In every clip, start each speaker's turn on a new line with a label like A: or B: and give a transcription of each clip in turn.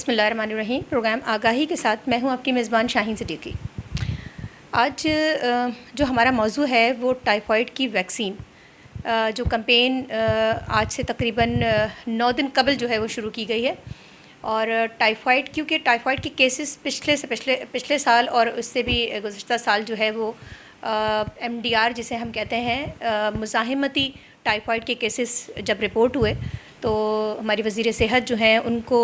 A: बिस्मिल्लाहिर्रहमानिर्रहीम। प्रोग्राम आगाही के साथ मैं हूं आपकी मेज़बान शाहीन सिद्दीकी। आज जो हमारा मौजू है वो टाइफाइड की वैक्सीन, जो कैंपेन आज से तकरीबन 9 दिन कबल जो है वो शुरू की गई है। और टाइफाइड, क्योंकि टाइफाइड के केसेस पिछले साल और उससे भी गुज़श्ता साल जो है वो MDR जिसे हम कहते हैं, मुज़ाहिमती टाइफाइड के केसेस जब रिपोर्ट हुए तो हमारी वज़ीर सेहत जो हैं उनको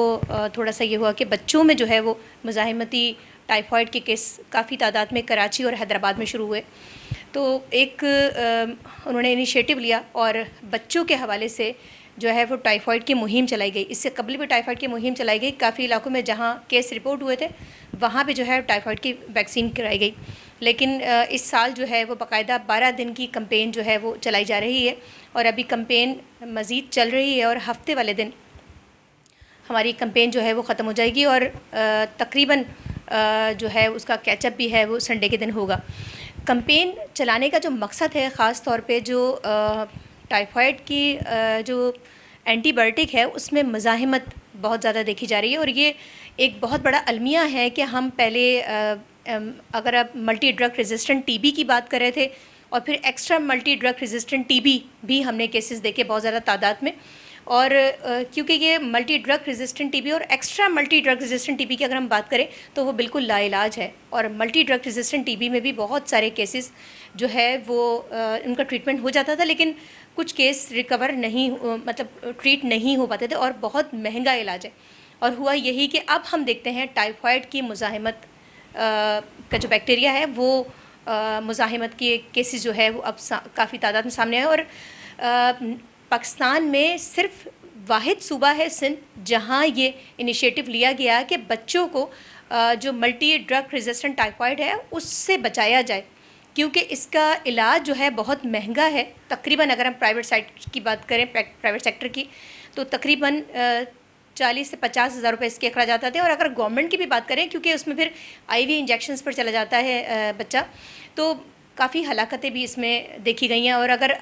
A: थोड़ा सा ये हुआ कि बच्चों में जो है वो मुज़ाहिमती टाइफाइड के केस काफ़ी तादाद में कराची और हैदराबाद में शुरू हुए। तो एक उन्होंने इनिशिएटिव लिया और बच्चों के हवाले से जो है वो टाइफाइड की मुहिम चलाई गई। इससे कबल भी टाइफाइड की मुहिम चलाई गई। काफ़ी इलाकों में जहाँ केस रिपोर्ट हुए थे वहाँ पे जो है टाइफाइड की वैक्सीन कराई गई। लेकिन इस साल जो है वो बाकायदा 12 दिन की कैंपेन जो है वो चलाई जा रही है और अभी कैंपेन मज़ीद चल रही है और हफ्ते वाले दिन हमारी कैंपेन जो है वो ख़त्म हो जाएगी और तकरीबन जो है उसका कैचअप भी है वो संडे के दिन होगा। कैंपेन चलाने का जो मकसद है, ख़ास तौर पे जो टाइफाइड की जो एंटीबायोटिक है उसमें मुज़ाहिमत बहुत ज़्यादा देखी जा रही है। और ये एक बहुत बड़ा अलमिया है कि हम पहले अगर आप मल्टी ड्रग रेजिस्टेंट TB की बात कर रहे थे और फिर extra multi drug resistant TB भी हमने केसेस देखे बहुत ज़्यादा तादाद में। और क्योंकि ये मल्टी ड्रग रेजिस्टेंट TB और extra multi drug resistant TB की अगर हम बात करें तो वो बिल्कुल लाइलाज है। और मल्टी ड्रग रेजिस्टेंट TB में भी बहुत सारे केसेस जो है वो उनका ट्रीटमेंट हो जाता था, लेकिन कुछ केस रिकवर नहीं मतलब ट्रीट नहीं हो पाते थे और बहुत महंगा इलाज है। और हुआ यही कि अब हम देखते हैं टाइफाइड की मुज़ाहिमत का जो बैक्टीरिया है वो मुज़ाहिमत के केसेस जो है वो अब काफ़ी तादाद में सामने आए। और पाकिस्तान में सिर्फ वाहिद सूबा है सिंध जहाँ ये इनिशिएटिव लिया गया कि बच्चों को जो मल्टी ड्रग रेजिस्टेंट टाइफाइड है उससे बचाया जाए, क्योंकि इसका इलाज जो है बहुत महंगा है। तकरीबन अगर हम प्राइवेट साइड की बात करें, प्राइवेट सेक्टर की, तो तकरीबन 40 से 50 हज़ार रुपये इसके अखराजात आते हैं। और अगर गवर्नमेंट की भी बात करें, क्योंकि उसमें फिर IV इंजेक्शंस पर चला जाता है बच्चा, तो काफ़ी हलाकतें भी इसमें देखी गई हैं। और अगर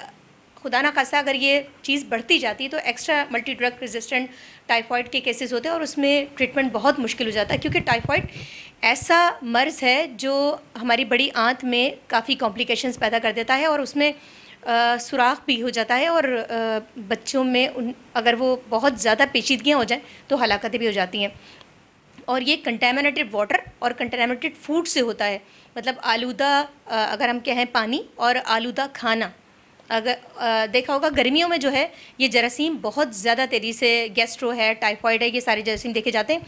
A: खुदा ना खास्ता अगर ये चीज़ बढ़ती जाती तो extra multi drug resistant typhoid के केसेस होते हैं और उसमें ट्रीटमेंट बहुत मुश्किल हो जाता है, क्योंकि टाइफाइड ऐसा मर्ज़ है जो हमारी बड़ी आंत में काफ़ी कॉम्प्लिकेशंस पैदा कर देता है और उसमें सुराख भी हो जाता है। और बच्चों में अगर वो बहुत ज़्यादा पेचीदगियाँ हो जाएं तो हलाकतें भी हो जाती हैं। और ये कंटेमिनेटेड वाटर और कंटेमिनेटेड फूड से होता है, मतलब आलूदा अगर हम कहें पानी और आलूदा खाना। अगर देखा होगा गर्मियों में जो है ये जरासीम बहुत ज़्यादा तेज़ी से, गैस्ट्रो है, टाइफाइड है, ये सारे जरासीम देखे जाते हैं।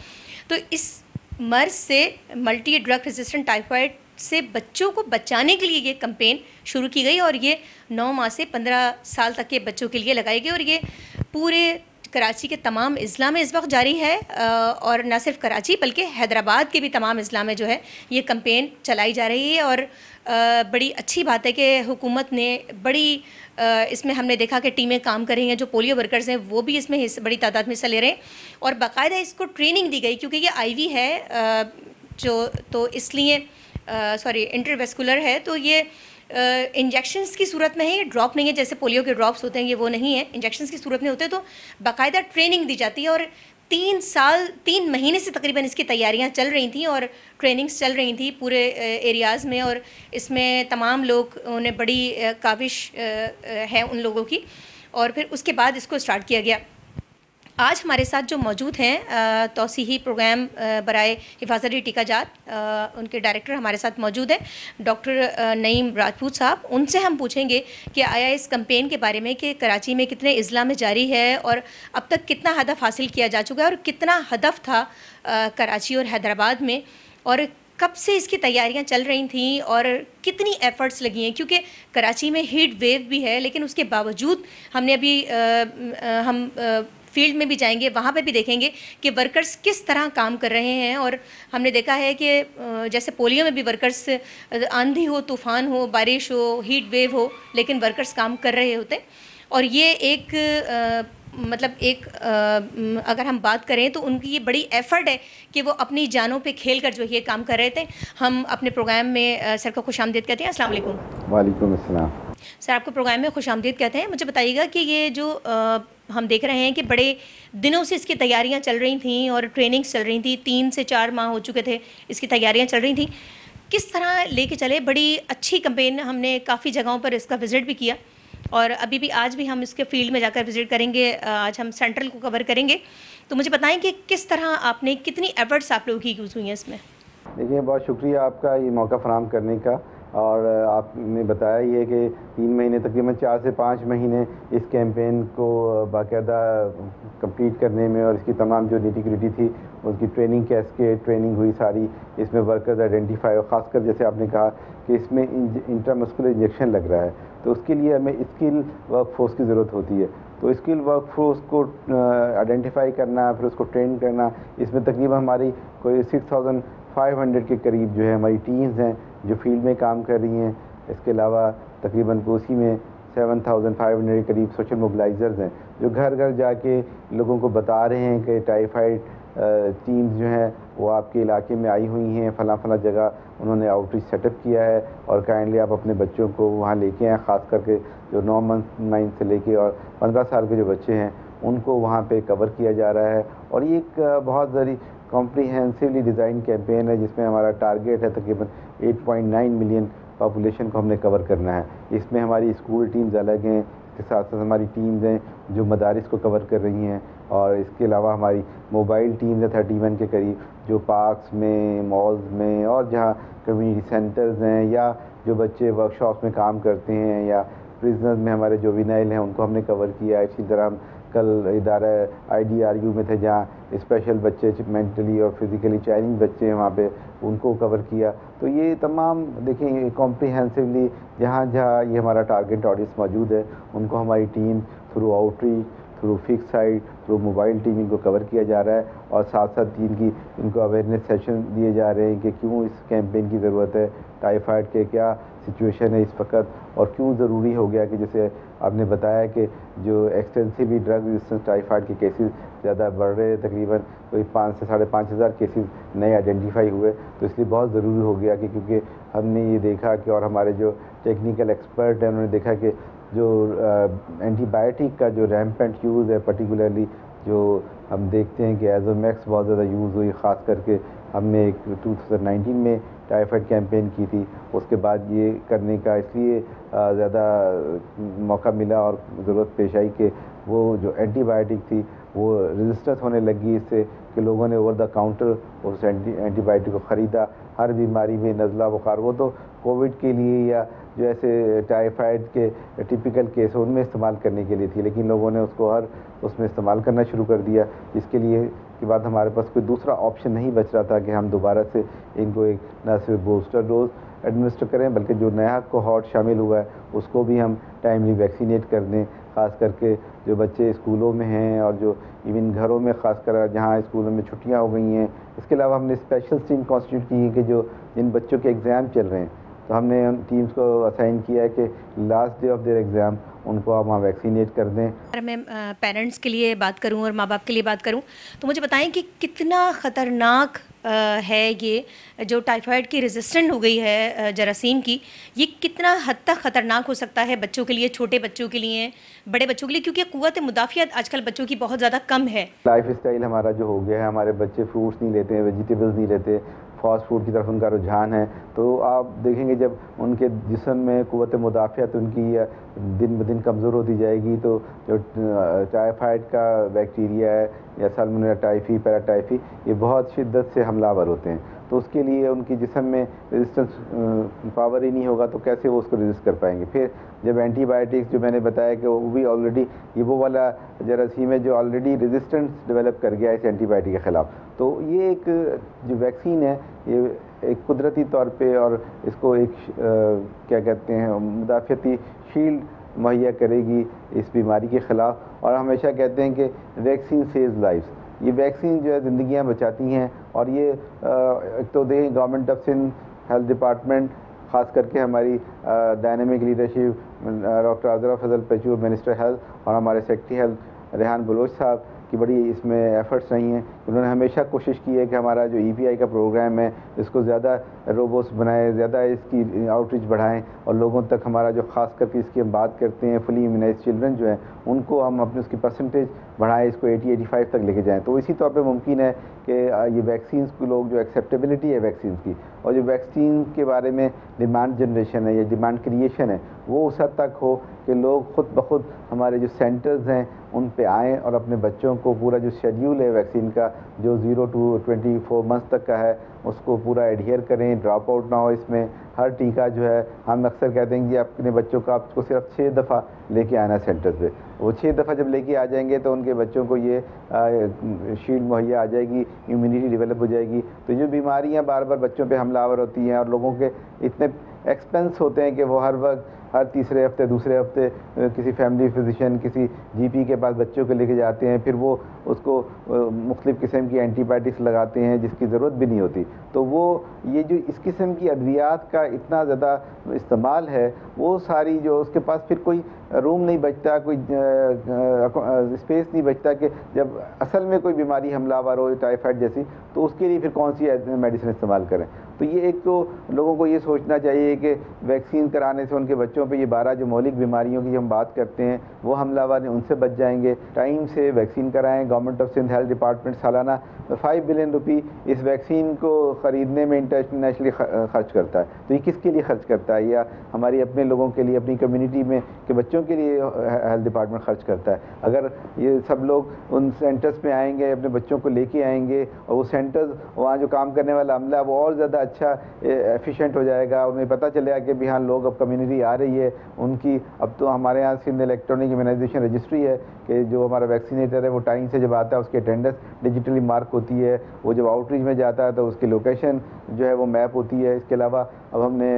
A: तो इस मर्ज़ से, मल्टी ड्रग रेजिस्टेंट टाइफाइड से बच्चों को बचाने के लिए ये कैंपेन शुरू की गई और ये 9 माह से 15 साल तक के बच्चों के लिए लगाई गई। और ये पूरे कराची के तमाम अज़ला में इस वक्त जारी है और न सिर्फ कराची बल्कि हैदराबाद के भी तमाम अज़ला में जो है ये कैंपेन चलाई जा रही है। और बड़ी अच्छी बात है कि हुकूमत ने बड़ी इसमें हमने देखा कि टीमें काम कर रही हैं, जो पोलियो वर्कर्स हैं वो भी इसमें बड़ी तादाद में हिस्सा ले रहे हैं और बाकायदा इसको ट्रेनिंग दी गई, क्योंकि ये IV है जो, तो इसलिए सॉरी इंटरवेस्कुलर है, तो ये इंजेक्शंस की सूरत में है, ये ड्रॉप नहीं है जैसे पोलियो के ड्रॉप्स होते हैं, ये वो नहीं है, इंजेक्शंस की सूरत में होते हैं। तो बाकायदा ट्रेनिंग दी जाती है और 3 महीने से तकरीबन इसकी तैयारियां चल रही थी और ट्रेनिंग्स चल रही थी पूरे एरियाज़ में। और इसमें तमाम लोग, उन्हें बड़ी काविश है उन लोगों की, और फिर उसके बाद इसको स्टार्ट किया गया। आज हमारे साथ जो मौजूद हैं तौसीही प्रोग्राम बराए हिफाजती टीकाजात, उनके डायरेक्टर हमारे साथ मौजूद हैं, डॉक्टर नईम राजपूत साहब। उनसे हम पूछेंगे कि आया इस कैंपेन के बारे में कि कराची में कितने अज़ला में जारी है और अब तक कितना हदफ हासिल किया जा चुका है और कितना हदफ था कराची और हैदराबाद में, और कब से इसकी तैयारियां चल रही थी और कितनी एफ़र्ट्स लगी हैं, क्योंकि कराची में हीट वेव भी है, लेकिन उसके बावजूद हमने अभी हम फील्ड में भी जाएंगे, वहाँ पे भी देखेंगे कि वर्कर्स किस तरह काम कर रहे हैं। और हमने देखा है कि जैसे पोलियो में भी वर्कर्स, आंधी हो, तूफ़ान हो, बारिश हो, हीट वेव हो, लेकिन वर्कर्स काम कर रहे होते हैं। और ये एक मतलब एक अगर हम बात करें तो उनकी ये बड़ी एफ़र्ट है कि वो अपनी जानों पे खेल कर जो ये काम कर रहे थे। हम अपने प्रोग्राम में सर को खुशामदीद कहते हैं। अस्सलाम वालेकुम।
B: वालेकुम अस्सलाम।
A: सर, आपको प्रोग्राम में खुशामदीद कहते हैं। मुझे बताइएगा कि ये जो हम देख रहे हैं कि बड़े दिनों से इसकी तैयारियां चल रही थी और ट्रेनिंग्स चल रही थी, 3 से 4 माह हो चुके थे इसकी तैयारियां चल रही थी। किस तरह लेके चले? बड़ी अच्छी कैंपेन, हमने काफ़ी जगहों पर इसका विज़िट भी किया और अभी भी आज भी हम इसके फील्ड में जाकर विज़िट करेंगे। आज हम सेंट्रल को कवर करेंगे, तो मुझे बताएं कि किस तरह आपने, कितनी एफर्ट्स आप लोगों की यूज़ हुई हैं इसमें?
B: देखिए, बहुत शुक्रिया आपका ये मौका फ़राहम करने का। और आपने बताया ये कि 3 महीने, तकरीबन 4 से 5 महीने इस कैंपेन को बाकायदा कंप्लीट करने में, और इसकी तमाम जो निटी-ग्रिटी थी उसकी ट्रेनिंग, कैस्केड ट्रेनिंग हुई सारी, इसमें वर्कर्स आइडेंटिफाई, और ख़ासकर जैसे आपने कहा कि इसमें इंट्रामस्कुलर इंजेक्शन लग रहा है, तो उसके लिए हमें स्किल वर्क फोर्स की ज़रूरत होती है। तो स्किल वर्क फोर्स को आइडेंटिफाई करना, फिर उसको ट्रेन करना, इसमें तकरीबन हमारी कोई 6500 के करीब जो है हमारी टीम्स हैं जो फील्ड में काम कर रही हैं। इसके अलावा तकरीबन उसी में 7500 के करीब सोशल मोबिलाइजर्स हैं जो घर घर जाके लोगों को बता रहे हैं कि टाइफाइड टीम्स जो हैं वो आपके इलाके में आई हुई हैं, फला जगह उन्होंने आउटरीच सेटअप किया है, और काइंडली आप अपने बच्चों को वहाँ लेके आएँ। ख़ास करके जो 9 मंथ से लेके और 15 साल के जो बच्चे हैं उनको वहाँ पे कवर किया जा रहा है। और ये एक बहुत ज़री कॉम्प्रीहेंसिवली डिज़ाइन कैंपेन है जिसमें हमारा टारगेट है तकरीबन 8.9 मिलियन पॉपुलेशन को हमने कवर करना है। इसमें हमारी स्कूल टीम्स अलग हैं, इसके साथ साथ हमारी टीम्स हैं जो मदारिस को कवर कर रही हैं, और इसके अलावा हमारी मोबाइल टीम्स है 31 के करीब जो पार्क्स में, मॉल्स में, और जहाँ कम्युनिटी सेंटर्स हैं या जो बच्चे वर्कशॉप्स में काम करते हैं या प्रिजनर्स में हमारे जो विनाइल हैं उनको हमने कवर किया। इसी तरह हम कल इदारा IDRU में थे जहाँ स्पेशल बच्चे, मेंटली और फिज़िकली चैलेंज बच्चे हैं, वहाँ पे उनको कवर किया। तो ये तमाम देखें कॉम्प्रीहेंसिवली जहाँ जहाँ ये हमारा टारगेट ऑडियंस मौजूद है उनको हमारी team through outreach, through fix site, through mobile team इनको कवर किया जा रहा है, और साथ साथ इनको अवेयरनेस सेशन दिए जा रहे हैं कि क्यों इस कैंपेन की ज़रूरत है, टाइफाइड के क्या सिचुएशन है इस वक्त, और क्यों ज़रूरी हो गया कि जैसे आपने बताया कि जो एक्सटेंसिवली ड्रग रेजिस्टेंस टाइफाइड के केसेस ज़्यादा बढ़ रहे हैं, तकरीबन कोई 5 से 5,500 केसेस नए आइडेंटिफाई हुए, तो इसलिए बहुत ज़रूरी हो गया कि क्योंकि हमने ये देखा कि, और हमारे जो टेक्निकल एक्सपर्ट हैं उन्होंने देखा कि जो एंटीबायोटिक का जो रैम्पेंट यूज़ है, पर्टिकुलरली जो हम देखते हैं कि एजोमैक्स बहुत ज़्यादा यूज़ हुई, ख़ास करके हमने एक 2019 में टाइफाइड कैंपेन की थी, उसके बाद ये करने का इसलिए ज़्यादा मौका मिला और ज़रूरत पेश आई कि वो जो एंटीबायोटिक थी वो रेजिस्टेंस होने लगी इससे कि लोगों ने ओवर द काउंटर उस एंटीबायोटिक को ख़रीदा हर बीमारी में, नज़ला बुखार, वो तो कोविड के लिए या जो ऐसे टाइफाइड के टिपिकल केस उनमें इस्तेमाल करने के लिए थी, लेकिन लोगों ने उसको हर उसमें इस्तेमाल करना शुरू कर दिया, जिसके लिए के बाद हमारे पास कोई दूसरा ऑप्शन नहीं बच रहा था कि हम दोबारा से इनको एक न सिर्फ बूस्टर डोज एडमिनिस्टर करें बल्कि जो नया कोहॉर्ट शामिल हुआ है उसको भी हम टाइमली वैक्सीनेट कर दें। ख़ास करके जो बच्चे स्कूलों में हैं और जो इवन घरों में, ख़ासकर जहाँ स्कूलों में छुट्टियाँ हो गई हैं। इसके अलावा हमने स्पेशल टीम कॉन्स्टिट्यूट की है कि जो जिन बच्चों के एग्ज़ाम चल रहे हैं, तो हमने उन टीम्स को असाइन किया है कि last day of their exam उनको हम वहाँ वैक्सीनेट कर दें।
A: अगर मैं पेरेंट्स के लिए बात करूं और माँ बाप के लिए बात करूं तो मुझे बताएं कि कितना ख़तरनाक है ये जो टाइफाइड की रेजिस्टेंट हो गई है जरासीम की, ये कितना हद तक ख़तरनाक हो सकता है बच्चों के लिए, छोटे बच्चों के लिए, बड़े बच्चों के लिए, क्योंकि क़ुव्वत मुदाफ़ियत आजकल बच्चों की बहुत ज़्यादा कम है।
B: लाइफ स्टाइल हमारा जो हो गया है, हमारे बच्चे फ्रूट्स नहीं लेते हैं, वेजिटेबल्स नहीं लेते, फास्ट फूड की तरफ उनका रुझान है, तो आप देखेंगे जब उनके जिस्म में क़ुव्वत मुदाफ़ियत उनकी दिन ब दिन कमज़ोर होती जाएगी, तो जो टाइफाइड का बैक्टीरिया है या साल्मोनेला टाइफी, पैराटाइफी, ये बहुत शिद्दत से हमलावर होते हैं, तो उसके लिए उनकी जिस्म में रेजिस्टेंस पावर ही नहीं होगा तो कैसे वो उसको रेजिस्ट कर पाएंगे। फिर जब एंटीबायोटिक्स जो मैंने बताया कि वो भी ऑलरेडी ये वो वाला जरासीम है जो ऑलरेडी रेजिस्टेंस डेवलप कर गया है इस एंटीबायोटिक के ख़िलाफ़, तो ये एक जो वैक्सीन है ये एक कुदरती तौर पे और इसको एक क्या कहते हैं मुदाफ़ियती शील्ड मुहैया करेगी इस बीमारी के ख़िलाफ़। और हमेशा कहते हैं कि वैक्सीन सेव्स लाइफ्स, ये वैक्सीन जो है ज़िंदगियाँ बचाती हैं। और ये एक तो देखें government of Sindh health department, ख़ास करके हमारी dynamic leadership doctor Azra Fazal Pechuho minister health और हमारे सेक्रेटरी हेल्थ रेहान बलोच साहब, की बड़ी इसमें एफर्ट्स रही हैं। उन्होंने हमेशा कोशिश की है कि हमारा जो EPI का प्रोग्राम है इसको ज़्यादा रोबोस्ट बनाएं, ज़्यादा इसकी आउटरीच बढ़ाएं और लोगों तक हमारा जो ख़ास करके इसकी हम बात करते हैं फुली इम्यूनाइज्ड चिल्ड्रन जो हैं उनको हम अपने उसकी परसेंटेज बढ़ाएं, इसको 80-85 तक लेके जाएं। तो इसी तौर पे मुमकिन है कि ये वैक्सीन्स को लोग जो एक्सेप्टेबिलिटी है वैक्सीन की और जो वैक्सीन के बारे में डिमांड जनरेशन है या डिमांड क्रिएशन है वो उस हद तक हो कि लोग खुद ब खुद हमारे जो सेंटर्स हैं उन पे आएँ और अपने बच्चों को पूरा जो शेड्यूल है वैक्सीन का जो 0 to 24 मंथ्स तक का है उसको पूरा एडहियर करें, ड्रॉप आउट ना हो इसमें। हर टीका जो है हम अक्सर कहते हैं कि अपने बच्चों का आपको सिर्फ 6 दफ़ा लेके आना है सेंटर्स पे। वो 6 दफ़ा जब लेके आ जाएंगे तो उनके बच्चों को ये शील्ड मुहैया आ जाएगी, इम्यूनिटी डेवलप हो जाएगी। तो जो बीमारियां बार बार बच्चों पे हमलावर होती हैं और लोगों के इतने एक्सपेंस होते हैं कि वो हर वक्त हर तीसरे हफ्ते दूसरे हफ्ते किसी फैमिली फिजिशियन किसी GP के पास बच्चों को लेके जाते हैं, फिर वो उसको मुख्तलिफ़ किस्म की एंटीबायोटिक्स लगाते हैं जिसकी ज़रूरत भी नहीं होती। तो वो ये जो इस किस्म की अद्वियात का इतना ज़्यादा इस्तेमाल है वो सारी जो उसके पास फिर कोई रूम नहीं बचता, कोई स्पेस नहीं बचता कि जब असल में कोई बीमारी हमलावर हो टाइफाइड जैसी तो उसके लिए फिर कौन सी मेडिसिन इस्तेमाल करें। तो ये एक तो लोगों को ये सोचना चाहिए कि वैक्सीन कराने से उनके बच्चों पे ये 12 जो मौलिक बीमारियों की हम बात करते हैं वो हमलावर हैं उनसे बच जाएंगे। टाइम से वैक्सीन कराएं। Government of Sindh health department सालाना 5 बिलियन रुपये इस वैक्सीन को ख़रीदने में इंटरनेशनली खर्च करता है। तो ये किसके लिए खर्च करता है? या हमारी अपने लोगों के लिए, अपनी कम्युनिटी में के बच्चों के लिए हेल्थ डिपार्टमेंट खर्च करता है। अगर ये सब लोग उन सेंटर्स में आएंगे, अपने बच्चों को लेके आएंगे और वो सेंटर्स वहाँ जो काम करने वाला अमला वो और ज़्यादा अच्छा एफिशिएंट हो जाएगा। उन्हें पता चलेगा कि भी हाँ लोग अब कम्युनिटी आ रही है उनकी। अब तो हमारे यहाँ सिंध इलेक्ट्रॉनिक इम्यूनाइजेशन रजिस्ट्री है कि जो हमारा वैक्सीनेटर है वो टाइम से जब आता है उसकी अटेंडेंस डिजिटली मार्क होती है। वो जब आउटरीच में जाता है तो उसकी लोकेशन जो है वो मैप होती है। इसके अलावा अब हमने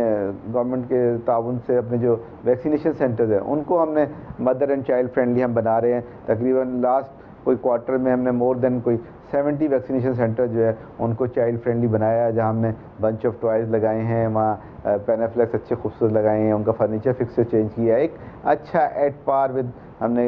B: गवर्नमेंट के ताउन से अपने जो वैक्सीनेशन सेंटर्स हैं उनको हमने मदर एंड चाइल्ड फ्रेंडली हम बना रहे हैं। तकरीबन लास्ट कोई क्वार्टर में हमने मोर देन कोई 70 वैक्सीनेशन सेंटर जो है उनको चाइल्ड फ्रेंडली बनाया है, जहाँ हमने बंच ऑफ टॉयज़ लगाए हैं, वहाँ पेनाफ्लेक्स अच्छे खूबसूरत लगाए हैं, उनका फर्नीचर फिक्स से चेंज किया है। एक अच्छा एट पार विद हमने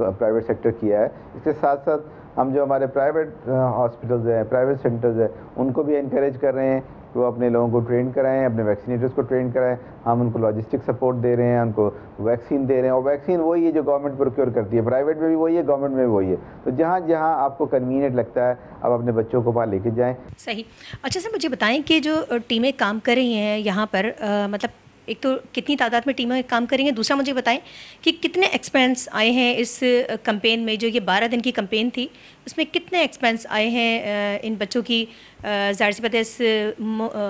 B: प्राइवेट सेक्टर किया है। इसके साथ साथ हम जो हमारे प्राइवेट हॉस्पिटल्स हैं, प्राइवेट सेंटर्स हैं, उनको भी इनकरेज कर रहे हैं कि वो अपने लोगों को ट्रेन कराएं, अपने वैक्सीनेटर्स को ट्रेन कराएं। हम उनको लॉजिस्टिक सपोर्ट दे रहे हैं, उनको वैक्सीन दे रहे हैं। और वैक्सीन वही है जो गवर्नमेंट प्रोक्योर करती है, प्राइवेट में भी वही है, गवर्नमेंट में भी वही है। तो जहाँ जहाँ आपको कन्वीनियंट लगता है आप अपने बच्चों को वहाँ लेके जाएँ।
A: सही। अच्छा सर, मुझे बताएं कि जो टीमें काम कर रही हैं यहाँ पर, मतलब एक तो कितनी तादाद में टीमें काम करेंगे, दूसरा मुझे बताएं कि कितने एक्सपेंस आए हैं इस कैंपेन में। जो ये 12 दिन की कैंपेन थी उसमें कितने एक्सपेंस आए हैं इन बच्चों की ज़ाहिर सी बात है इस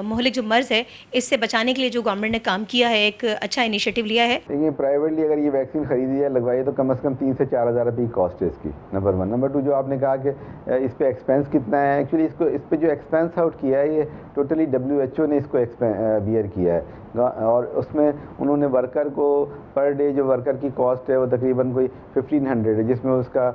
A: मोहलिक जो मर्ज़ है इससे बचाने के लिए जो गवर्नमेंट ने काम किया है, एक अच्छा इनिशिएटिव लिया है।
B: देखिए प्राइवेटली अगर ये वैक्सीन खरीदी जाए लगवाइए तो कम से कम 3 से 4 हज़ार रुपये की कॉस्ट है इसकी, नंबर 1। नंबर 2 जो आपने कहा कि इस पर एक्सपेंस कितना है, एक्चुअली इस पर जो एक्सपेंस आउट किया है ये टोटली WHO ने इसको बियर किया है और उसमें उन्होंने वर्कर को पर डे जो वर्कर की कॉस्ट है वो तकरीबन कोई 1500 है, जिसमें उसका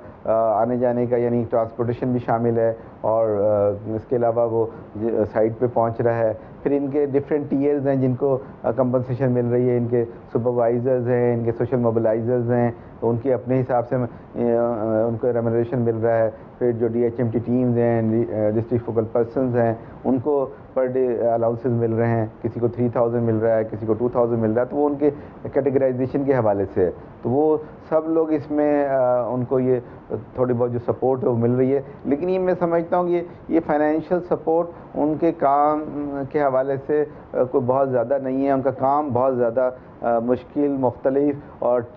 B: आने जाने का यानी ट्रांसपोर्टेशन भी शामिल है और इसके अलावा वो साइट पे पहुंच रहा है। फिर इनके डिफरेंट टीयर्स हैं जिनको कंपनसेशन मिल रही है, इनके सुपरवाइज़र्स हैं, इनके सोशल मोबिलाइजर्स हैं, तो उनके अपने हिसाब से उनको रेम्यूनरेशन मिल रहा है। फिर जो DHMT टीम्स हैं, डिस्ट्रिक्ट फोकल पर्सनस हैं, उनको पर डे अलाउंसेस मिल रहे हैं, किसी को 3000 मिल रहा है, किसी को 2000 मिल रहा है। तो वो उनके कैटेगराइजेशन के हवाले से है। तो वो सब लोग इसमें उनको ये थोड़ी बहुत जो सपोर्ट है वो मिल रही है। लेकिन ये मैं समझता हूँ कि ये फाइनेंशियल सपोर्ट उनके काम के हवाले से कोई बहुत ज़्यादा नहीं है। उनका काम बहुत ज़्यादा मुश्किल, मुख्तलिफ और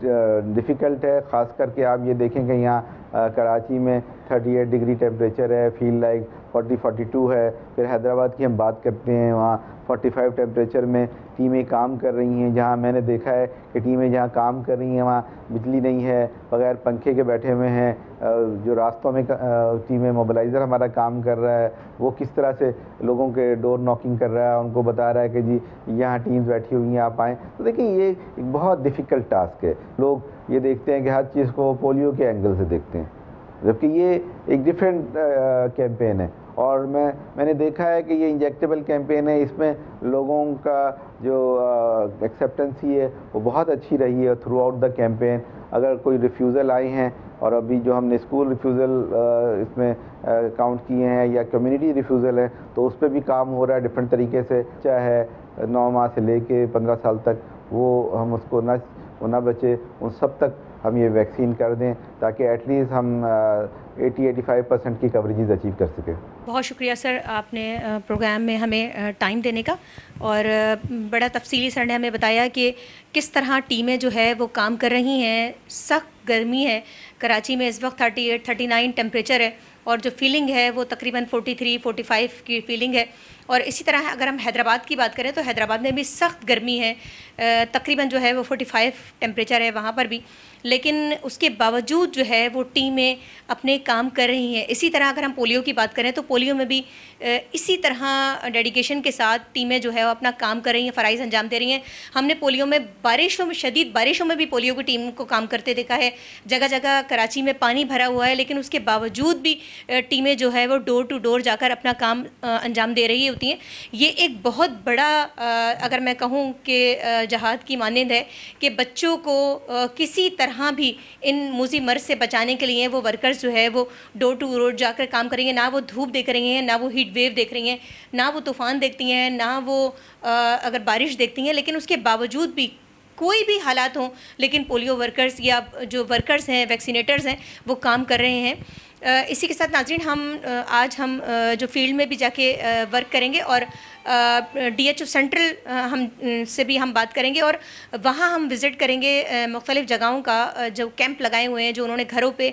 B: डिफ़िकल्ट है। ख़ास करके आप ये देखें कि यहाँ कराची में 38 डिग्री टेम्परेचर है, फील लाइक 40-42 है। फिर हैदराबाद की हम बात करते हैं, वहाँ 45 टेम्परेचर में टीमें काम कर रही हैं। जहाँ मैंने देखा है कि टीमें जहाँ काम कर रही हैं वहाँ बिजली नहीं है, बगैर पंखे के बैठे हुए हैं। जो रास्तों में टीमें मोबिलाइज़र हमारा काम कर रहा है वो किस तरह से लोगों के डोर नॉकिंग कर रहा है, उनको बता रहा है कि जी यहाँ टीम्स बैठी हुई हैं, आप आएँ। तो देखिए ये एक बहुत डिफ़िकल्ट टास्क है। लोग ये देखते हैं कि हर चीज़ को पोलियो के एंगल से देखते हैं, जबकि ये एक डिफरेंट कैंपेन है। और मैंने देखा है कि ये इंजेक्टेबल कैंपेन है, इसमें लोगों का जो एक्सेप्टेंसी है वो बहुत अच्छी रही है थ्रू आउट द कैंपेन। अगर कोई रिफ्यूज़ल आई हैं, और अभी जो हमने स्कूल रिफ्यूज़ल इसमें काउंट किए हैं या कम्युनिटी रिफ्यूज़ल है, तो उस पर भी काम हो रहा है डिफरेंट तरीके से। चाहे 9 माह से लेके 15 साल तक वो हम उसको ना बचे, उन सब तक हम ये वैक्सीन कर दें, ताकि एटलीस्ट हम 80-85% की कवरेज अचीव कर सकें।
A: बहुत शुक्रिया सर, आपने प्रोग्राम में हमें टाइम देने का, और बड़ा तफसीली सर ने हमें बताया कि किस तरह टीमें जो है वो काम कर रही हैं। सख्त गर्मी है कराची में इस वक्त, 38-39 टेम्परेचर है, और जो फीलिंग है वो तकरीबन 43-45 की फीलिंग है। और इसी तरह अगर हम हैदराबाद की बात करें तो हैदराबाद में भी सख्त गर्मी है, तकरीबन जो है वो 45 टेम्परेचर है वहाँ पर भी, लेकिन उसके बावजूद जो है वो टीमें अपने काम कर रही हैं। इसी तरह अगर हम पोलियो की बात करें तो पोलियो में भी इसी तरह डेडिकेशन के साथ टीमें जो है वो अपना काम कर रही हैं, फ़राइज़ अंजाम दे रही हैं। हमने पोलियो में शदीद बारिशों में भी पोलियो की टीम को काम करते देखा है। जगह जगह कराची में पानी भरा हुआ है, लेकिन उसके बावजूद भी टीमें जो है वो डोर टू डोर जाकर अपना काम अंजाम दे रही होती हैं। ये एक बहुत बड़ा अगर मैं कहूँ कि जहाद की मानंद है कि बच्चों को किसी तरह भी इन मूजी मर्ज से बचाने के लिए वो वर्कर्स जो है वो डोर टू डोर जाकर काम करेंगे। ना वो धूप देख रही हैं, ना वो हीट वेव देख रही हैं, ना वो तूफ़ान देखती हैं, ना वो अगर बारिश देखती हैं, लेकिन उसके बावजूद भी कोई भी हालात हों, लेकिन पोलियो वर्कर्स या जो वर्कर्स हैं, वैक्सीनेटर्स हैं, वो काम कर रहे हैं। इसी के साथ नाज़रीन, आज हम जो फील्ड में भी जाके वर्क करेंगे, और DHO सेंट्रल हम से भी हम बात करेंगे, और वहाँ हम विज़िट करेंगे मुख्तलिफ़ जगहों का जो कैंप लगाए हुए हैं, जो उन्होंने घरों पे,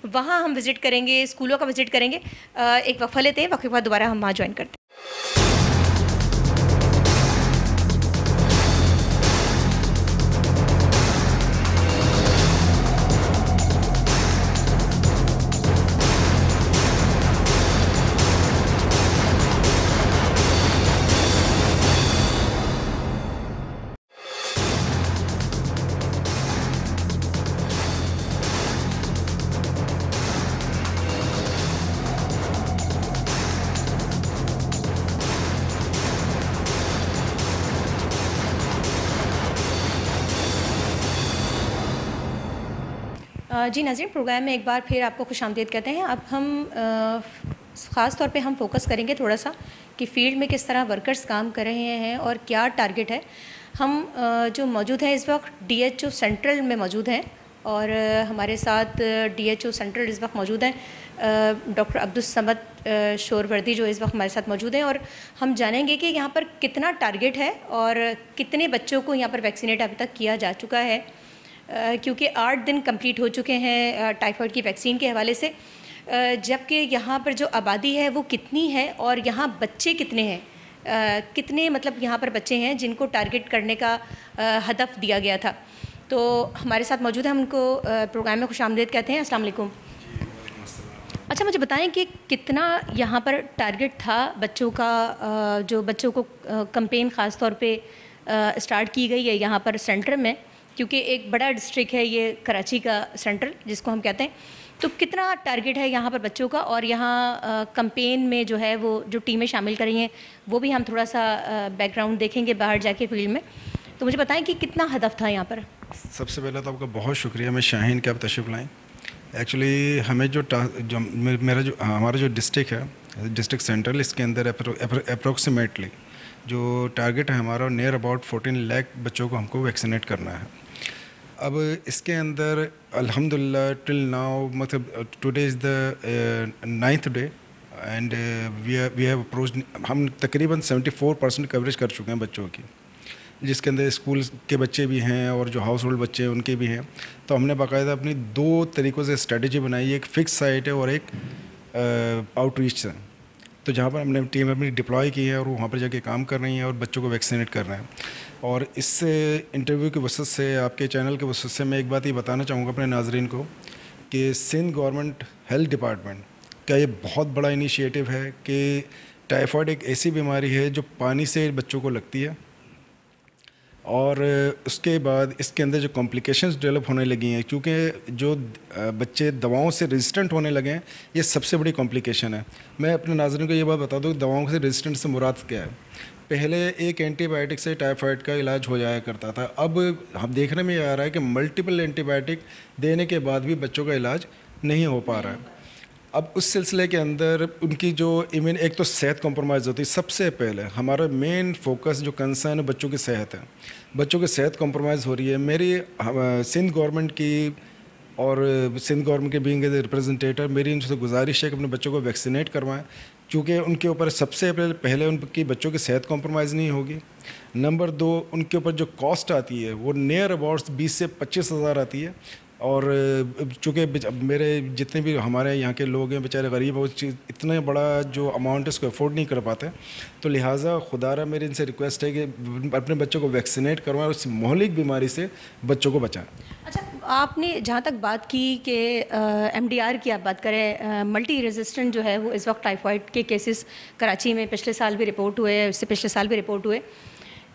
A: वहाँ हम विज़िट करेंगे, स्कूलों का विज़िट करेंगे। एक वक्फा लेते हैं, वक्फे के बाद दोबारा हम वहाँ ज्वाइन करते हैं। जी नाज़रीन, प्रोग्राम में एक बार फिर आपको खुशामदीद कहते हैं। अब हम ख़ास तौर पे हम फोकस करेंगे थोड़ा सा कि फ़ील्ड में किस तरह वर्कर्स काम कर रहे हैं और क्या टारगेट है। हम जो मौजूद हैं इस वक्त DHO सेंट्रल में मौजूद हैं, और हमारे साथ DHO सेंट्रल इस वक्त मौजूद हैं डॉक्टर अब्दुल समद शोरवर्दी, जो इस वक्त हमारे साथ मौजूद हैं, और हम जानेंगे कि यहाँ पर कितना टारगेट है और कितने बच्चों को यहाँ पर वैक्सीनेट अभी तक किया जा चुका है, क्योंकि 8 दिन कंप्लीट हो चुके हैं टाइफाइड की वैक्सीन के हवाले से, जबकि यहाँ पर जो आबादी है वो कितनी है और यहाँ बच्चे कितने हैं, कितने मतलब यहाँ पर बच्चे हैं जिनको टारगेट करने का हदफ दिया गया था। तो हमारे साथ मौजूद है, हम उनको प्रोग्राम में खुशामदीद कहते हैं। अस्सलाम वालेकुम। अच्छा, मुझे बताएं कि कितना यहाँ पर टारगेट था बच्चों का, जो बच्चों को कैंपेन ख़ास तौर पे स्टार्ट की गई है यहाँ पर सेंटर में, क्योंकि एक बड़ा डिस्ट्रिक्ट है ये कराची का सेंट्रल जिसको हम कहते हैं। तो कितना टारगेट है यहाँ पर बच्चों का, और यहाँ कैंपेन में जो है वो जो टीमें शामिल कर रही हैं वो भी हम थोड़ा सा बैकग्राउंड देखेंगे बाहर जाके फील्ड में। तो मुझे बताएं कि कितना हदफ था यहाँ पर।
C: सबसे पहले तो आपका बहुत शुक्रिया, मैं शाहीन के आप तशरीफ़ लाएँ। एक्चुअली हमें हमारा जो डिस्ट्रिक्ट है, डिस्ट्रिक्ट सेंट्रल, इसके अंदर अप्रोक्सीमेटली जो टारगेट है हमारा नियर अबाउट 14 लाख बच्चों को हमको वैक्सीनेट करना है। अब इसके अंदर अल्हम्दुलिल्लाह टिल नाउ, मतलब today is the 9th day and we have approached, हम तकरीबन 74% कवरेज कर चुके हैं बच्चों की, जिसके अंदर स्कूल के बच्चे भी हैं और जो हाउस होल्ड बच्चे हैं उनके भी हैं। तो हमने बाकायदा अपनी 2 तरीक़ों से स्ट्रेटजी बनाई है, एक फ़िक्स साइट है और एक आउटरीच है। तो जहाँ पर हमने टीम अपनी डिप्लॉय की है और वहाँ पर जाके काम कर रही हैं और बच्चों को वैक्सीनेट कर रहे हैं। और इस इंटरव्यू के वसत से, आपके चैनल के वसत से मैं एक बात ये बताना चाहूँगा अपने नाजरीन को कि सिंध गवर्नमेंट हेल्थ डिपार्टमेंट का ये बहुत बड़ा इनिशिएटिव है कि टाइफाइड एक ऐसी बीमारी है जो पानी से बच्चों को लगती है। और उसके बाद इसके अंदर जो कॉम्प्लिकेशंस डेवलप होने लगी हैं, क्योंकि जो बच्चे दवाओं से रेजिस्टेंट होने लगे हैं, ये सबसे बड़ी कॉम्प्लिकेशन है। मैं अपने नाज़रीन को ये बात बता दूँ कि दवाओं से रेजिस्टेंट से मुराद क्या है। पहले एक एंटीबायोटिक से टाइफाइड का इलाज हो जाया करता था, अब हम देखने में ये आ रहा है कि मल्टीपल एंटीबायोटिक देने के बाद भी बच्चों का इलाज नहीं हो पा रहा है। अब उस सिलसिले के अंदर उनकी जो इम्यून, एक तो सेहत कॉम्प्रोमाइज़ होती है। सबसे पहले हमारा मेन फोकस जो कंसर्न है बच्चों की सेहत है। बच्चों की सेहत कॉम्प्रोमाइज़ हो रही है। मेरी सिंध गवर्नमेंट की और सिंध गवर्नमेंट के बीइंग एज रिप्रेजेंटेटिव मेरी उनसे गुजारिश है कि अपने बच्चों को वैक्सीनेट करवाएं, क्योंकि उनके ऊपर सबसे पहले उनकी बच्चों की सेहत कॉम्प्रोमाइज़ नहीं होगी। नंबर 2, उनके ऊपर जो कॉस्ट आती है वो नियर अबाउट 20 से 25 हज़ार आती है। और चूँकि मेरे जितने भी हमारे यहाँ के लोग हैं बेचारे गरीब हैं, उस चीज़ इतना बड़ा जो अमाउंट है उसको अफोर्ड नहीं कर पाते। तो लिहाजा खुदारा मेरी इनसे रिक्वेस्ट है कि अपने बच्चों को वैक्सीनेट करवाएं और उस मोहलिक बीमारी से बच्चों को बचाएं।
A: अच्छा, आपने जहाँ तक बात की कि एमडीआर की आप बात करें, मल्टी रेजिस्टेंट जो है वो इस वक्त टाइफाइड के केसेस कराची में पिछले साल भी रिपोर्ट हुए, उससे पिछले साल भी रिपोर्ट हुए।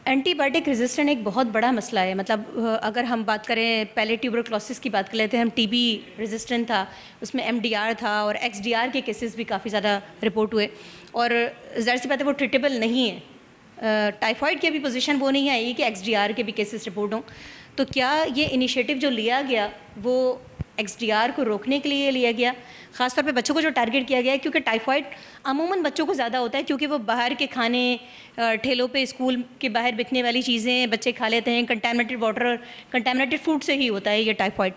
A: एंटीबायोटिक रेजिस्टेंट एक बहुत बड़ा मसला है। मतलब अगर हम बात करें, पहले ट्यूबरक्लोसिस की बात कर लेते हैं हम, टीबी रेजिस्टेंट था, उसमें एमडीआर था और एक्सडीआर के केसेस भी काफ़ी ज़्यादा रिपोर्ट हुए और ज़ाहिर सी बात है वो ट्रीटेबल नहीं है। टाइफाइड की अभी पोजीशन वो नहीं आई कि एक्सडीआर के भी केसेस रिपोर्ट हों। तो क्या ये इनिशिएटिव जो लिया गया वो एक्सडीआर को रोकने के लिए लिया गया, ख़ासतौर पे बच्चों को जो टारगेट किया गया है? क्योंकि टाइफाइड अमूमन बच्चों को ज़्यादा होता है, क्योंकि वो बाहर के खाने, ठेलों पे स्कूल के बाहर बिकने वाली चीज़ें बच्चे खा लेते हैं, कंटामिनेटेड वाटर, कंटामिनेटेड फूड से ही होता है ये टाइफाइड।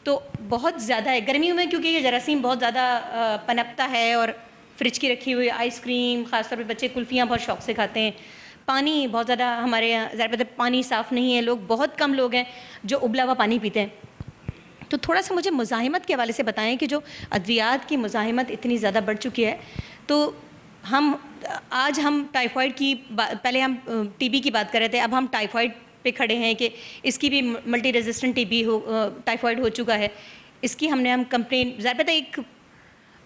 A: तो बहुत ज़्यादा है गर्मियों में, क्योंकि ये जरासीम बहुत ज़्यादा पनपता है और फ्रिज की रखी हुई आइसक्रीम, ख़ासतौर पर बच्चे कुल्फ़ियाँ बहुत शौक़ से खाते हैं। पानी बहुत ज़्यादा हमारे यहाँ ज़्यादा पानी साफ़ नहीं है, लोग बहुत कम लोग हैं जो उबला हुआ पानी पीते हैं। तो थोड़ा सा मुझे मुज़ाहिमत के हवाले से बताएं कि जो अद्वियात की मुज़ाहिमत इतनी ज़्यादा बढ़ चुकी है, तो आज हम टाइफाइड की पहले हम टीबी की बात कर रहे थे, अब हम टाइफाइड पे खड़े हैं कि इसकी भी मल्टी रेजिस्टेंट टीबी हो, टाइफाइड हो चुका है। इसकी हम कंप्लेन ज़्यादा पता एक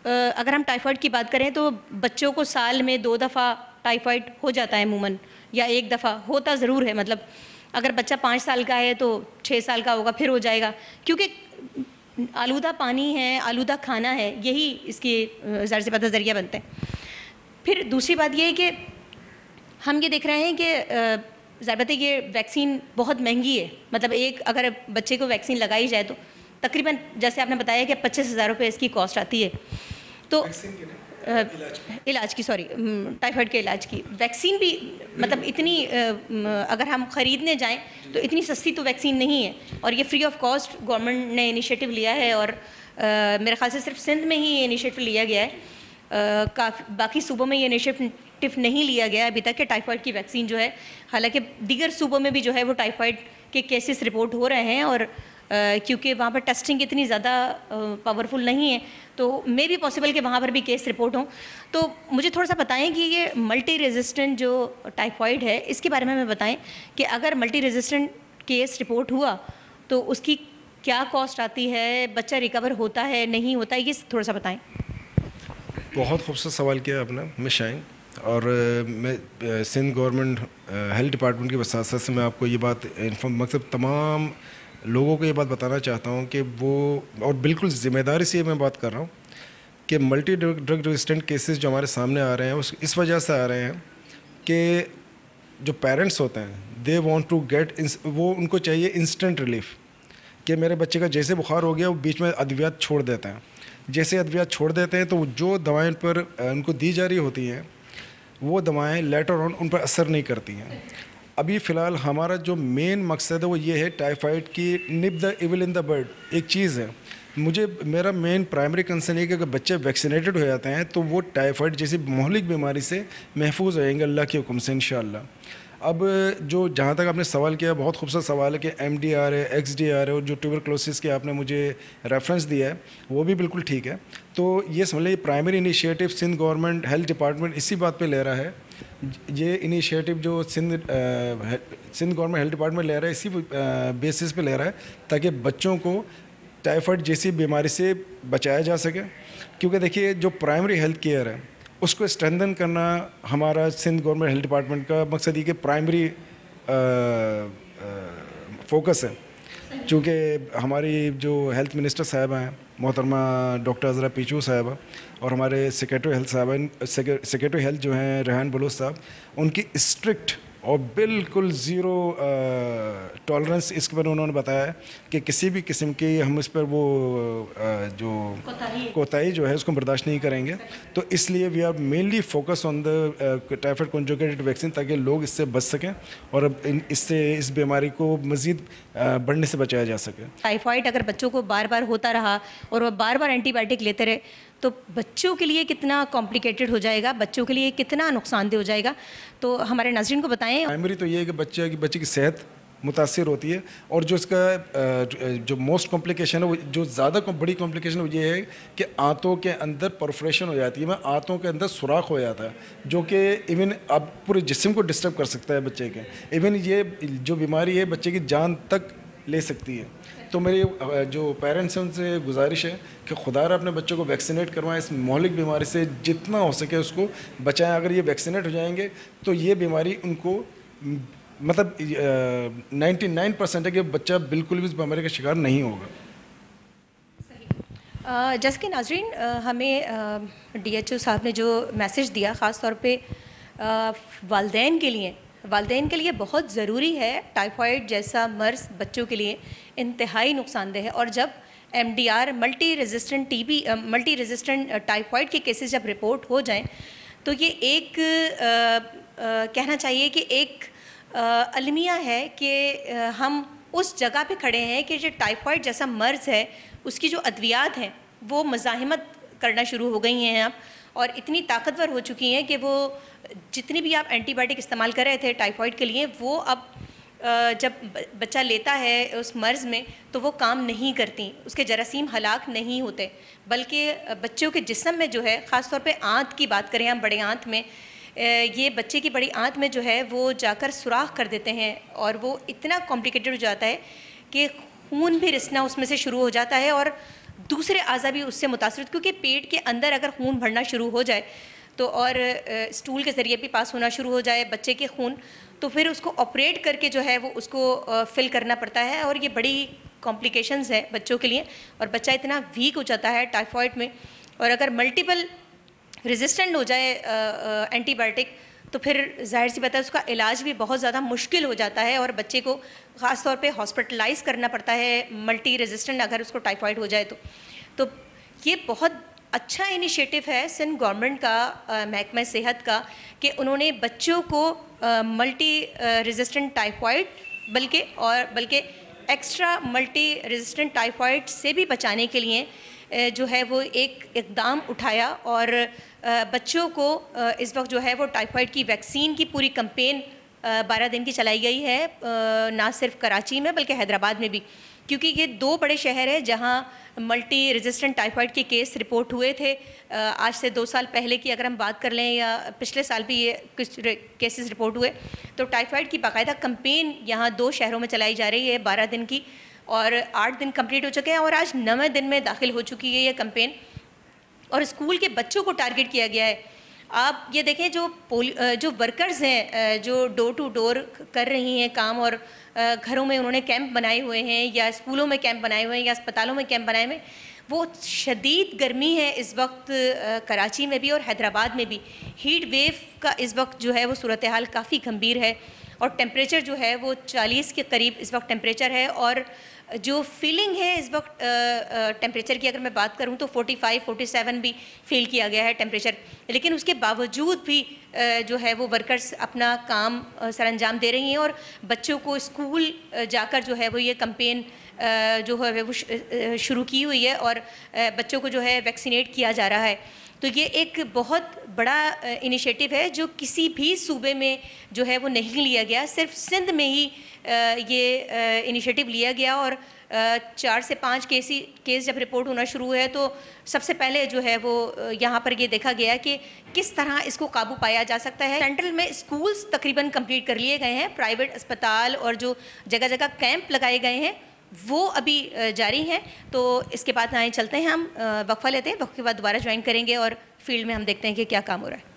A: अगर हम टाइफाइड की बात करें तो बच्चों को साल में 2 दफ़ा टाइफाइड हो जाता है अमूमन, या 1 दफ़ा होता ज़रूर है। मतलब अगर बच्चा 5 साल का है तो 6 साल का होगा फिर हो जाएगा, क्योंकि आलूदा पानी है, आलूदा खाना है, यही इसकी ज़ाहिर सी बात है ज़रिया बनते हैं। फिर दूसरी बात ये है कि हम ये देख रहे हैं कि ज़ाहिर बात है ये वैक्सीन बहुत महंगी है। मतलब एक अगर बच्चे को वैक्सीन लगाई जाए तो तकरीबन जैसे आपने बताया कि 25,000 रुपये इसकी कॉस्ट आती है। तो इलाज की टाइफाइड के इलाज की वैक्सीन भी मतलब इतनी अगर हम ख़रीदने जाएं तो इतनी सस्ती तो वैक्सीन नहीं है, और ये फ्री ऑफ कॉस्ट गवर्नमेंट ने इनिशिएटिव लिया है और मेरे ख्याल से सिर्फ सिंध में ही ये इनिशिएटिव लिया गया है। बाकी सूबों में ये इनिशिएटिव नहीं लिया गया अभी तक कि टाइफाइड की वैक्सीन जो है, हालांकि दीगर सूबों में भी जो है वो टाइफाइड के केसेस रिपोर्ट हो रहे हैं, और क्योंकि वहाँ पर टेस्टिंग इतनी ज़्यादा पावरफुल नहीं है तो मे भी पॉसिबल कि वहाँ पर भी केस रिपोर्ट हों। तो मुझे थोड़ा सा बताएं कि ये मल्टी रेजिस्टेंट जो टाइफाइड है इसके बारे में हमें बताएं कि अगर मल्टी रेजिस्टेंट केस रिपोर्ट हुआ तो उसकी क्या कॉस्ट आती है, बच्चा रिकवर होता है नहीं होता है, ये थोड़ा सा बताएं।
C: बहुत खूबसूरत सवाल किया आपने मिस शाहीन, और मैं सिंध गवर्नमेंट हेल्थ डिपार्टमेंट की वसासत से मैं आपको ये बात मतलब तमाम लोगों को ये बात बताना चाहता हूँ कि वो, और बिल्कुल ज़िम्मेदारी से मैं बात कर रहा हूँ कि मल्टी ड्रग रेजिस्टेंट केसेस जो हमारे सामने आ रहे हैं उस इस वजह से आ रहे हैं कि जो पेरेंट्स होते हैं दे वांट टू गेट, वो उनको चाहिए इंस्टेंट रिलीफ, कि मेरे बच्चे का जैसे बुखार हो गया वो बीच में अद्वियात छोड़ देते हैं। जैसे अद्वियात छोड़ देते हैं तो जो दवाएं पर उनको दी जा रही होती हैं वो दवाएं लेटर ऑन उन पर असर नहीं करती हैं। अभी फ़िलहाल हमारा जो मेन मकसद है वो ये है टाइफाइड की निप the evil in the bird एक चीज़ है। मेरा मेन प्राइमरी कंसर्न है कि अगर बच्चे वैक्सीनेटेड हो जाते हैं तो वो टाइफाइड जैसी मोहलिक बीमारी से महफूज रहेंगे अल्लाह के हुक्म से इंशाअल्लाह। अब जो जहाँ तक आपने सवाल किया, बहुत खूबसूरत सवाल है कि एमडीआर है, एक्सडीआर है, और जो ट्यूबरक्लोसिस के आपने मुझे रेफरेंस दिया है वो भी बिल्कुल ठीक है। तो ये समझ लीजिए primary initiative Sindh government health department इसी बात पे ले रहा है। ये इनिशिएटिव जो सिंध गवर्नमेंट हेल्थ डिपार्टमेंट ले रहा है इसी बेसिस पे ले रहा है ताकि बच्चों को टाइफाइड जैसी बीमारी से बचाया जा सके। क्योंकि देखिए जो प्राइमरी हेल्थ केयर है उसको स्ट्रेंथन करना हमारा सिंध गवर्नमेंट हेल्थ डिपार्टमेंट का मकसद ये कि प्राइमरी फोकस है। चूँकि हमारी जो हेल्थ मिनिस्टर साहब हैं मोहतरमा डॉक्टर अज़रा पीचू साहब और हमारे सेक्रेटरी हेल्थ जो हैं रेहान बलूच साहब, उनकी स्ट्रिक्ट और बिल्कुल ज़ीरो टॉलरेंस इसके पर उन्होंने बताया है कि किसी भी किस्म की हम इस पर वो जो कोताही जो है उसको बर्दाश्त नहीं करेंगे। तो इसलिए we are mainly focus on the typhoid conjugated vaccine, ताकि लोग इससे बच सकें और इससे इस बीमारी को मज़ीद बढ़ने से बचाया जा सके।
A: टाइफाइड अगर बच्चों को बार बार होता रहा और वह बार बार एंटीबायोटिक लेते रहे तो बच्चों के लिए कितना कॉम्प्लिकेटेड हो जाएगा, बच्चों के लिए कितना नुकसानदेह हो जाएगा। तो हमारे नाज़रीन को बताएं।
C: प्राइमरी तो ये है कि बच्चे की सेहत मुतासिर होती है, और जो इसका जो मोस्ट कॉम्प्लिकेशन है, वो जो ज़्यादा बड़ी कॉम्प्लिकेशन वो ये है कि आंतों के अंदर परफोरेशन हो जाती है, आंतों के अंदर सुराख हो जाता है, जो कि इवन अब पूरे जिस्म को डिस्टर्ब कर सकता है बच्चे के। इवन ये जो बीमारी है बच्चे की जान तक ले सकती है। तो मेरी जो पेरेंट्स हैं उनसे गुजारिश है कि खुदा अपने बच्चों को वैक्सीनेट करवाएं, इस मौलिक बीमारी से जितना हो सके उसको बचाएं। अगर ये वैक्सीनेट हो जाएंगे तो ये बीमारी उनको मतलब 99% है कि बच्चा बिल्कुल भी इस बीमारी का शिकार नहीं होगा।
A: जैसे कि नाज़रीन, हमें DHO साहब ने जो मैसेज दिया, ख़ास तौर पे वालिदैन के लिए बहुत ज़रूरी है। टाइफाइड जैसा मर्ज़ बच्चों के लिए इंतहाई नुकसानदेह है, और जब MDR मल्टी रेजिस्टेंट टाइफाइड के केसेस जब रिपोर्ट हो जाएं तो ये एक कहना चाहिए कि एक अलमिया है कि हम उस जगह पे खड़े हैं कि जो टाइफाइड जैसा मर्ज़ है उसकी जो अद्वियात हैं वो मज़ाहिमत करना शुरू हो गई हैं अब, और इतनी ताकतवर हो चुकी हैं कि वो जितनी भी आप एंटीबायोटिक इस्तेमाल कर रहे थे टाइफाइड के लिए, वो अब जब बच्चा लेता है उस मर्ज़ में तो वो काम नहीं करती, उसके जरासीम हलाक नहीं होते, बल्कि बच्चों के जिस्म में जो है, ख़ास तौर पे आंत की बात करें हम, बड़े आंत में ये बच्चे की बड़ी आंत में जो है वो जाकर सुराख कर देते हैं, और वो इतना कॉम्प्लिकेटेड हो जाता है कि खून भी रिसना उसमें से शुरू हो जाता है और दूसरे आज़ा भी उससे मुतासर, क्योंकि पेट के अंदर अगर खून भरना शुरू हो जाए तो और स्टूल के ज़रिए भी पास होना शुरू हो जाए बच्चे के खून, तो फिर उसको ऑपरेट करके जो है वो उसको फिल करना पड़ता है, और ये बड़ी कॉम्प्लिकेशंस है बच्चों के लिए, और बच्चा इतना वीक हो जाता है टाइफाइड में। और अगर मल्टीपल रेजिस्टेंट हो जाए एंटीबायोटिक तो फिर जाहिर सी बात है उसका इलाज भी बहुत ज़्यादा मुश्किल हो जाता है, और बच्चे को ख़ास तौर पे हॉस्पिटलाइज़ करना पड़ता है मल्टी रेजिस्टेंट अगर उसको टाइफाइड हो जाए तो ये बहुत अच्छा इनिशिएटिव है सिंध गवर्नमेंट का, महकमा सेहत का, कि उन्होंने बच्चों को मल्टी रेजिस्टेंट टाइफाइड बल्कि एक्स्ट्रा मल्टी रेजिस्टेंट टाइफाइड से भी बचाने के लिए जो है वो एक इक़दाम उठाया, और बच्चों को इस वक्त जो है वो टाइफाइड की वैक्सीन की पूरी कैंपेन 12 दिन की चलाई गई है, ना सिर्फ कराची में बल्कि हैदराबाद में भी, क्योंकि ये 2 बड़े शहर हैं जहां मल्टी रेजिस्टेंट टाइफाइड के केस रिपोर्ट हुए थे। आज से 2 साल पहले की अगर हम बात कर लें या पिछले साल भी ये कुछ केसेस रिपोर्ट हुए, तो टाइफाइड की बाकायदा कैंपेन यहाँ 2 शहरों में चलाई जा रही है 12 दिन की, और 8 दिन कंप्लीट हो चुके हैं और आज 9वें दिन में दाखिल हो चुकी है ये कैंपेन, और स्कूल के बच्चों को टारगेट किया गया है। आप ये देखें जो वर्कर्स हैं जो डोर टू डोर कर रही हैं काम, और घरों में उन्होंने कैंप बनाए हुए हैं या स्कूलों में कैंप बनाए हुए हैं या अस्पतालों में कैंप बनाए हुए हैं, वो शदीद गर्मी है इस वक्त कराची में भी और हैदराबाद में भी। हीट वेव का इस वक्त जो है वो सूरत हाल काफ़ी गंभीर है, और टेम्परेचर जो है वो 40 के करीब इस वक्त टेम्परेचर है, और जो फीलिंग है इस वक्त टेम्परेचर की अगर मैं बात करूं तो 45-47 भी फील किया गया है टेम्परेचर, लेकिन उसके बावजूद भी जो है वो वर्कर्स अपना काम सरअंजाम दे रही हैं, और बच्चों को स्कूल जाकर जो है वो ये कैंपेन जो है वो शुरू की हुई है, और बच्चों को जो है वैक्सीनेट किया जा रहा है। तो ये एक बहुत बड़ा इनिशिएटिव है जो किसी भी सूबे में जो है वो नहीं लिया गया, सिर्फ सिंध में ही ये इनिशिएटिव लिया गया, और 4 से 5 केस जब रिपोर्ट होना शुरू हुए तो सबसे पहले जो है वो यहाँ पर ये देखा गया कि किस तरह इसको काबू पाया जा सकता है। सेंट्रल में स्कूल्स तकरीबन कंप्लीट कर लिए गए हैं, प्राइवेट अस्पताल और जो जगह जगह कैंप लगाए गए हैं वो अभी जारी हैं। तो इसके बाद आए चलते हैं, हम वक्फा लेते हैं, वक्फे के बाद दोबारा ज्वाइन करेंगे और फील्ड में हम देखते हैं कि क्या काम हो रहा है।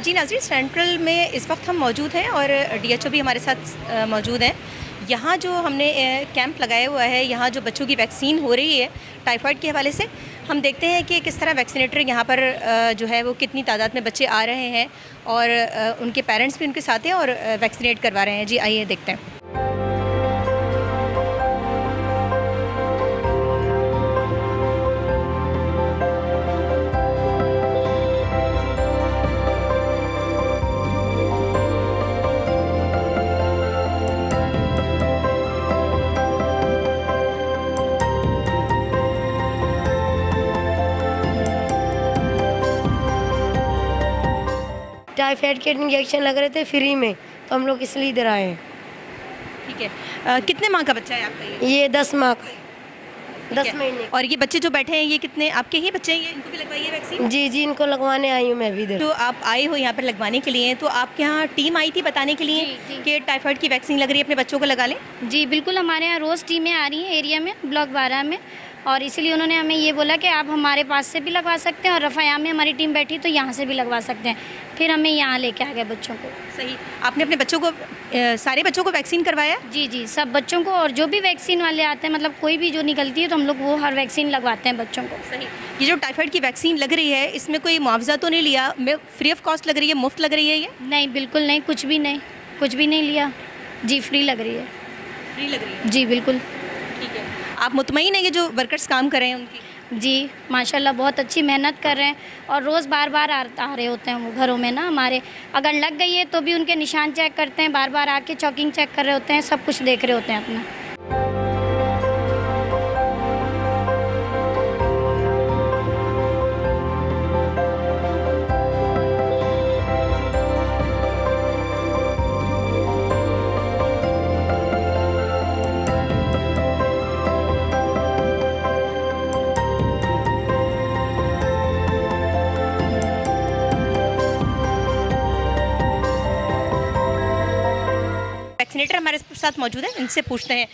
A: जी नाज़रीन, सेंट्रल में इस वक्त हम मौजूद हैं और DHO भी हमारे साथ मौजूद हैं। यहाँ जो हमने कैंप लगाया हुआ है, यहाँ जो बच्चों की वैक्सीन हो रही है टाइफाइड के हवाले से, हम देखते हैं कि किस तरह वैक्सीनेटर यहाँ पर जो है वो कितनी तादाद में बच्चे आ रहे हैं और उनके पेरेंट्स भी उनके साथ हैं और वैक्सीनेट करवा रहे हैं। जी आइए देखते हैं।
D: टाइफाइड के इंजेक्शन लग रहे थे फ्री में, तो हम लोग इसलिए इधर आए हैं।
A: ठीक है, कितने माह का बच्चा है आपका
D: ये 10 माह का है, 10 महीने।
A: और ये बच्चे जो बैठे हैं ये कितने आपके ही बच्चे हैं? ये इनको भी लगवाइए वैक्सीन?
D: जी जी, इनको लगवाने आई हूँ मैं भी इधर।
A: तो आप आए हो यहाँ पर लगवाने के लिए, तो आपके यहाँ टीम आई थी बताने के लिए कि टाइफाइड की वैक्सीन लग रही है, अपने बच्चों को लगा लें?
E: जी बिल्कुल, हमारे यहाँ रोज़ टीमें आ रही हैं एरिया में, ब्लॉक 12 में, और इसीलिए उन्होंने हमें ये बोला कि आप हमारे पास से भी लगवा सकते हैं और रफ़ाया में हमारी टीम बैठी तो यहाँ से भी लगवा सकते हैं। फिर हमें यहाँ लेके आ गए बच्चों को।
A: सही, आपने अपने बच्चों को सारे बच्चों को वैक्सीन करवाया?
E: जी जी, सब बच्चों को, और जो भी वैक्सीन वाले आते हैं, मतलब कोई भी जो निकलती है तो हम लोग वो हर वैक्सीन लगवाते हैं बच्चों को।
A: सही। ये जो टाइफाइड की वैक्सीन लग रही है, इसमें कोई मुआवजा तो नहीं लिया? फ्री ऑफ कॉस्ट लग रही है, मुफ्त लग रही है ये?
E: नहीं, बिल्कुल नहीं, कुछ भी नहीं लिया जी, फ्री लग रही है।
A: फ्री लग रही है
E: जी बिल्कुल।
A: ठीक है, आप मुतमईन हैं कि जो वर्कर्स काम कर रहे हैं उनकी?
E: जी माशाल्लाह, बहुत अच्छी मेहनत कर रहे हैं और रोज़ बार बार आ रहे होते हैं वो घरों में ना हमारे। अगर लग गई है तो भी उनके निशान चेक करते हैं, बार बार आके चेकिंग चेक कर रहे होते हैं, सब कुछ देख रहे होते हैं अपना।
A: वैक्सीनेटर हमारे साथ मौजूद है, इनसे पूछते हैं।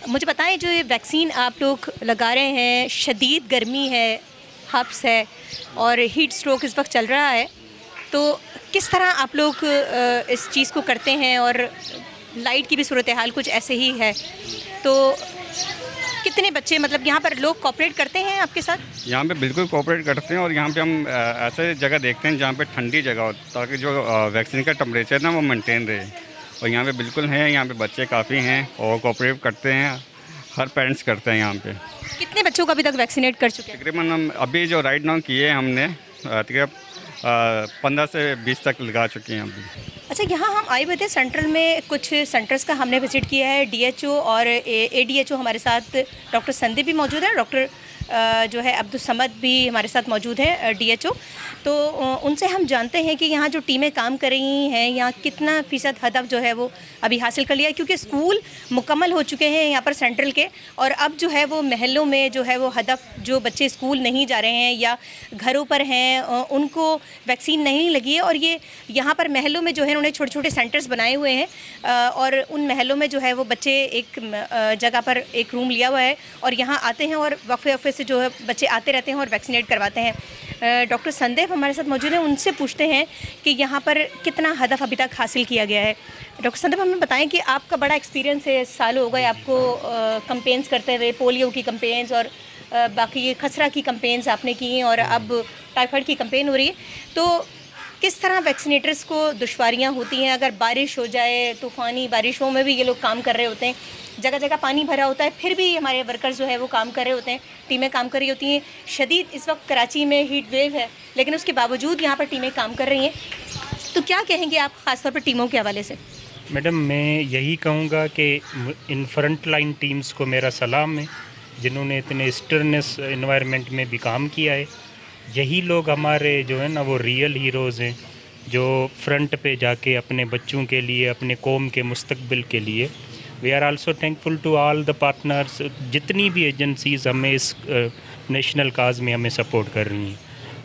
A: मुझे बताएं, जो ये वैक्सीन आप लोग लगा रहे हैं, शदीद गर्मी है, हब्स है और हीट स्ट्रोक इस वक्त चल रहा है, तो किस तरह आप लोग इस चीज़ को करते हैं? और लाइट की भी सूरत हाल कुछ ऐसे ही है, तो कितने बच्चे, मतलब यहाँ पर लोग कोऑपरेट करते हैं आपके साथ?
F: यहाँ पे बिल्कुल कोऑपरेट करते हैं और यहाँ पे हम ऐसे जगह देखते हैं जहाँ पे ठंडी जगह हो, ताकि जो वैक्सीन का टेम्परेचर ना वो मेंटेन रहे। और यहाँ पे बिल्कुल है, यहाँ पे बच्चे काफ़ी हैं और कोऑपरेट करते हैं, हर पेरेंट्स करते हैं यहाँ पे।
A: कितने बच्चों को अभी तक वैक्सीनेट कर चुके हैं?
F: तकरीबन हम अभी जो राइट नाउ किए हमने तकरीबन 15 से 20 तक लगा चुके हैं अभी।
A: अच्छा, यहाँ हम आए हुए थे सेंट्रल में, कुछ सेंटर्स का हमने विज़िट किया है। DHO और ADHO हमारे साथ, डॉक्टर संदीप भी मौजूद है, डॉक्टर जो है अब्दुल समद भी हमारे साथ मौजूद हैं DHO। तो उनसे हम जानते हैं कि यहाँ जो टीमें काम कर रही हैं, यहाँ कितना फ़ीसद हदफ जो है वो अभी हासिल कर लिया है, क्योंकि स्कूल मुकम्मल हो चुके हैं यहाँ पर सेंट्रल के, और अब जो है वो महलों में जो है वो हदफ, जो बच्चे स्कूल नहीं जा रहे हैं या घरों पर हैं, उनको वैक्सीन नहीं लगी है। और ये यहाँ पर महलों में जो है उन्होंने छोटे छोटे सेंटर्स बनाए हुए हैं और उन महलों में जो है वो बच्चे एक जगह पर एक रूम लिया हुआ है और यहाँ आते हैं और वक्फे से जो है बच्चे आते रहते हैं और वैक्सीनेट करवाते हैं। डॉक्टर संदेव हमारे साथ मौजूद हैं, उनसे पूछते हैं कि यहाँ पर कितना हदफ अभी तक हासिल किया गया है। डॉक्टर संदेव, हमें बताएं कि आपका बड़ा एक्सपीरियंस है, साल हो गए आपको कंपेन्स करते हुए, पोलियो की कंपेन्स और बाकी खसरा की कंपेन्स आपने की और अब टाइफाइड की कंपेन हो रही है, तो किस तरह वैक्सीनेटर्स को दुश्वारियाँ होती हैं? अगर बारिश हो जाए, तूफ़ानी बारिशों में भी ये लोग काम कर रहे होते हैं, जगह जगह पानी भरा होता है, फिर भी हमारे वर्कर्स जो है वो काम कर रहे होते हैं, टीमें काम कर रही होती हैं। शदीद इस वक्त कराची में हीट वेव है, लेकिन उसके बावजूद यहाँ पर टीमें काम कर रही हैं, तो क्या कहेंगे आप ख़ासतौर पर टीमों के हवाले से?
G: मैडम, मैं यही कहूँगा कि इन फ्रंट लाइन टीम्स को मेरा सलाम है, जिन्होंने इतने स्टर्नेस एनवायरनमेंट में भी काम किया है। यही लोग हमारे जो है ना वो रियल हीरोज़ हैं, जो फ्रंट पे जाके अपने बच्चों के लिए, अपने कौम के मुस्तकबिल के लिए। We are also thankful to all the partners, जितनी भी एजेंसीज़ हमें इस नेशनल काज में हमें सपोर्ट कर रही हैं।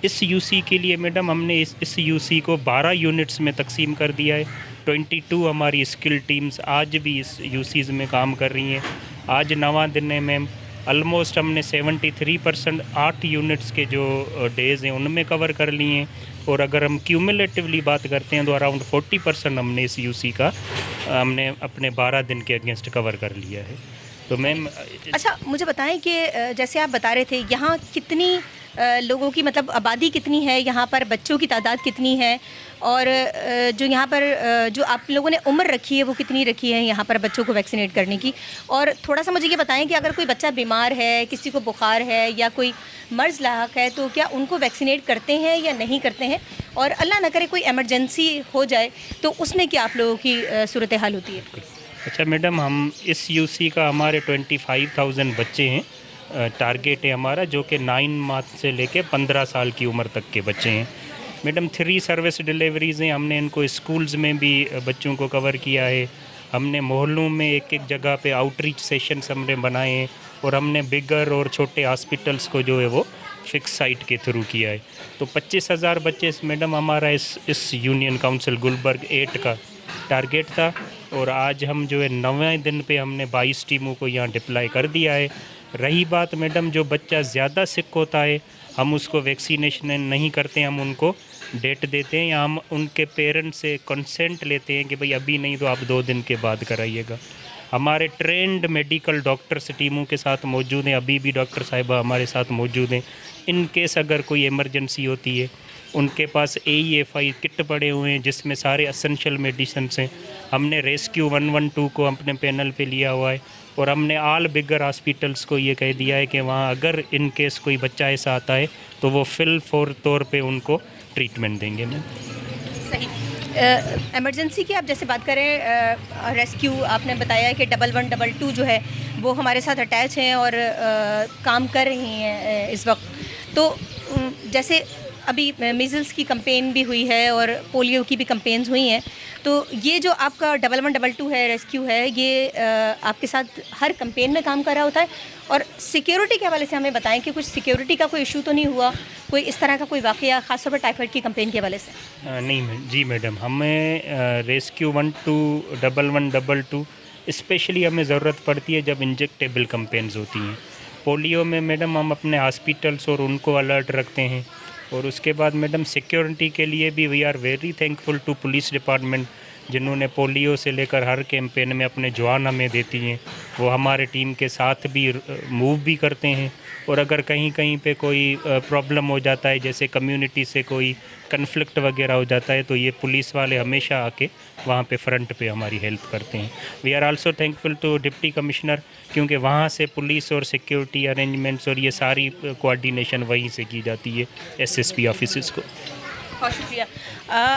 G: इस यूसी के लिए मैडम हमने इस यूसी को 12 यूनिट्स में तकसीम कर दिया है। 22 हमारी स्किल टीम्स आज भी इस यूसीज़ में काम कर रही हैं। आज 9वां दिन है मैम, ऑलमोस्ट हमने 73% 8 यूनिट्स के जो डेज़ हैं उनमें कवर कर लिए हैं। और अगर हम क्यूमुलेटिवली बात करते हैं तो अराउंड 40% हमने इस यूसी का हमने अपने 12 दिन के अगेंस्ट कवर कर लिया है। तो मैम
A: अच्छा, मुझे बताएं कि जैसे आप बता रहे थे यहाँ कितनी लोगों की मतलब आबादी कितनी है, यहाँ पर बच्चों की तादाद कितनी है, और जो यहाँ पर जो आप लोगों ने उम्र रखी है वो कितनी रखी है यहाँ पर बच्चों को वैक्सीनेट करने की। और थोड़ा सा मुझे ये बताएं कि अगर कोई बच्चा बीमार है, किसी को बुखार है या कोई मर्ज़ लाहक है तो क्या उनको वैक्सीनेट करते हैं या नहीं करते हैं, और अल्लाह ना करे कोई एमरजेंसी हो जाए तो उसमें क्या आप लोगों की सूरत हाल होती है।
G: अच्छा मैडम, हम इस यूसी का हमारे 25,000 बच्चे हैं, टारगेट है हमारा, जो कि 9 मंथ से लेके 15 साल की उम्र तक के बच्चे हैं। मैडम 3 सर्विस डिलीवरीज़ हैं, हमने इनको स्कूल्स में भी बच्चों को कवर किया है, हमने मोहल्लों में एक जगह पे आउटरीच सेशंस हमने बनाए हैं, और हमने बिगर और छोटे हॉस्पिटल्स को जो है वो फिक्स साइट के थ्रू किया है। तो 25,000 बच्चे मैडम हमारा इस यूनियन काउंसिल गुलबर्ग 8 का टारगेट था, और आज हम जो है 9वें दिन पे हमने 22 टीमों को यहाँ डिप्लॉय कर दिया है। रही बात मैडम जो बच्चा ज़्यादा सिक होता है हम उसको वैक्सीनेशन नहीं करते, हम उनको डेट देते हैं या हम उनके पेरेंट्स से कंसेंट लेते हैं कि भाई अभी नहीं तो आप 2 दिन के बाद कराइएगा। हमारे ट्रेंड मेडिकल डॉक्टर्स टीमों के साथ मौजूद हैं, अभी भी डॉक्टर साहिबा हमारे साथ मौजूद हैं। इन केस अगर कोई इमरजेंसी होती है उनके पास AEFI किट पड़े हुए हैं जिसमें सारे एसेंशियल मेडिसिन हैं। हमने रेस्क्यू 112 को अपने पैनल पे लिया हुआ है, और हमने ऑल बिगर हॉस्पिटल्स को ये कह दिया है कि वहाँ अगर इन केस कोई बच्चा ऐसा आता है तो वो फिल फॉर तौर पे उनको ट्रीटमेंट देंगे। मैम
A: सही। एमरजेंसी की आप जैसे बात करें, रेस्क्यू आपने बताया कि 1122 जो है वो हमारे साथ अटैच हैं और काम कर रही हैं इस वक्त। तो जैसे अभी मीज़ल्स की कैंपेन भी हुई है और पोलियो की भी कैंपेन्स हुई हैं, तो ये जो आपका 1122 है, रेस्क्यू है, ये आपके साथ हर कैंपेन में काम कर रहा होता है। और सिक्योरिटी के हवाले से हमें बताएं कि कुछ सिक्योरिटी का कोई इशू तो नहीं हुआ, कोई इस तरह का कोई वाक़या ख़ासतौर पर टाइफाइड की कैंपेन के हवाले से?
G: नहीं जी मैडम, हमें रेस्क्यू 1122 स्पेशली हमें ज़रूरत पड़ती है जब इंजेक्टेबल कैंपेन्स होती हैं। पोलियो में मैडम हम अपने हॉस्पिटल्स और उनको अलर्ट रखते हैं, और उसके बाद मैडम सिक्योरिटी के लिए भी we are very thankful to police department जिन्होंने पोलियो से लेकर हर कैंपेन में अपने जवान हमें देती हैं। वो हमारे टीम के साथ भी मूव भी करते हैं, और अगर कहीं कहीं पे कोई प्रॉब्लम हो जाता है, जैसे कम्युनिटी से कोई कन्फ्लिक्ट वगैरह हो जाता है, तो ये पुलिस वाले हमेशा आके वहाँ पे फ्रंट पे हमारी हेल्प करते हैं। We are also thankful to deputy commissioner, क्योंकि वहाँ से पुलिस और सिक्योरिटी अरेंजमेंट्स और ये सारी कोऑर्डिनेशन वहीं से की जाती है SSP ऑफिस को।
A: बहुत शुक्रिया।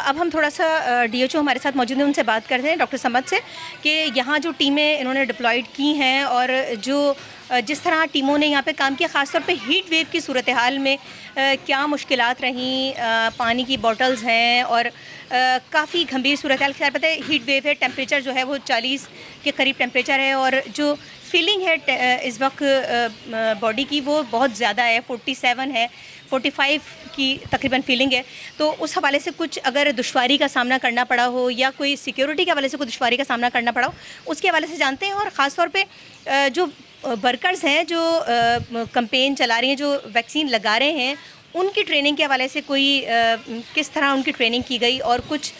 A: अब हम थोड़ा सा DHO हमारे साथ मौजूद हैं, उनसे बात करते हैं, डॉक्टर समद से, कि यहाँ जो टीमें इन्होंने डिप्लॉयड की हैं और जो जिस तरह टीमों ने यहाँ पे काम किया, ख़ासतौर पे हीट वेव की सूरत हाल में क्या मुश्किलात रहीं। पानी की बॉटल्स हैं और काफ़ी गंभीर सूरत हाल। खैर पता है हीट वेव है, टेम्परेचर जो है वो 40 के करीब टेम्परेचर है, और जो फीलिंग है इस वक्त बॉडी की वो बहुत ज़्यादा है, 47 है, 45 की तकरीबन फीलिंग है। तो उस हवाले से कुछ अगर दुश्वारी का सामना करना पड़ा हो या कोई सिक्योरिटी के हवाले से कोई दुश्वारी का सामना करना पड़ा हो, उसके हवाले से जानते हैं। और ख़ास तौर पे जो वर्कर्स हैं जो कैंपेन चला रही हैं, जो वैक्सीन लगा रहे हैं, उनकी ट्रेनिंग के हवाले से कोई किस तरह उनकी ट्रेनिंग की गई, और कुछ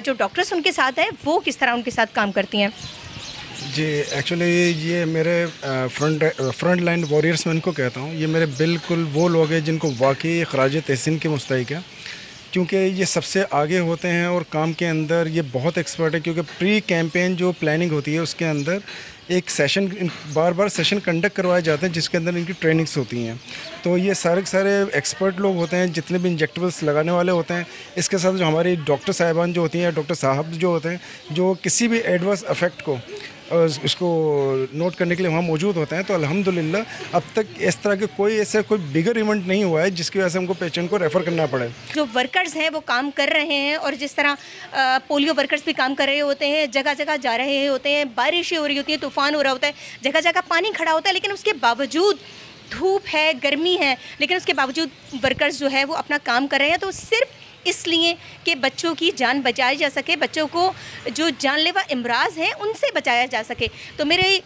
A: जो डॉक्टर्स उनके साथ हैं वो किस तरह उनके साथ काम करती हैं?
C: जी एक्चुअली ये मेरे फ्रंट लाइन वॉरियर्स मैं इनको कहता हूँ। ये मेरे बिल्कुल वो लोग हैं जिनको वाकई ख़राज तहसीन के मुस्तहिक है, क्योंकि ये सबसे आगे होते हैं और काम के अंदर ये बहुत एक्सपर्ट है। क्योंकि प्री कैंपेन जो प्लानिंग होती है उसके अंदर एक सेशन, बार बार सेशन कंडक्ट करवाए जाते हैं जिसके अंदर इनकी ट्रेनिंग्स होती हैं। तो ये सारे के सारे एक्सपर्ट लोग होते हैं, जितने भी इंजेक्टेबल्स लगाने वाले होते हैं। इसके साथ जो हमारी डॉक्टर साहिबान जो होती हैं, डॉक्टर साहब जो होते हैं, जो किसी भी एडवर्स इफेक्ट को उसको नोट करने के लिए वहाँ मौजूद होते हैं। तो अल्हम्दुलिल्लाह अब तक इस तरह के कोई बिगर इवेंट नहीं हुआ है जिसकी वजह से हमको पेशेंट को रेफ़र करना पड़े।
A: जो वर्कर्स हैं वो काम कर रहे हैं, और जिस तरह पोलियो वर्कर्स भी काम कर रहे होते हैं, जगह जगह जा रहे होते हैं, बारिशें हो रही होती हैं, तूफ़ान हो रहा होता है, जगह जगह पानी खड़ा होता है, लेकिन उसके बावजूद धूप है, गर्मी है, लेकिन उसके बावजूद वर्कर्स जो है वो अपना काम कर रहे हैं। तो सिर्फ इसलिए कि बच्चों की जान बचाई जा सके, बच्चों को जो जानलेवा इमराज हैं उनसे बचाया जा सके। तो मेरे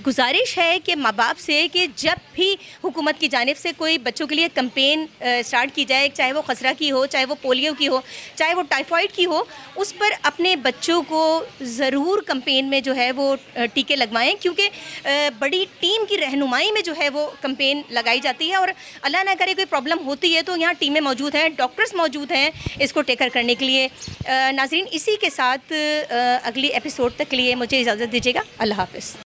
A: गुजारिश है कि माँ बाप से कि जब भी हुकूमत की जानिब से कोई बच्चों के लिए कैंपेन स्टार्ट की जाए, चाहे वो खसरा की हो, चाहे वो पोलियो की हो, चाहे वो टाइफाइड की हो, उस पर अपने बच्चों को ज़रूर कैंपेन में जो है वो टीके लगवाएं, क्योंकि बड़ी टीम की रहनुमाई में जो है वो कैंपेन लगाई जाती है। और अल्लाह ना करे कोई प्रॉब्लम होती है तो यहाँ टीमें मौजूद हैं, डॉक्टर्स मौजूद हैं इसको टेक केयर करने के लिए। नाज़रीन, इसी के साथ अगली एपिसोड तक के लिए मुझे इजाज़त दीजिएगा। अल्लाह हाफ़िज़।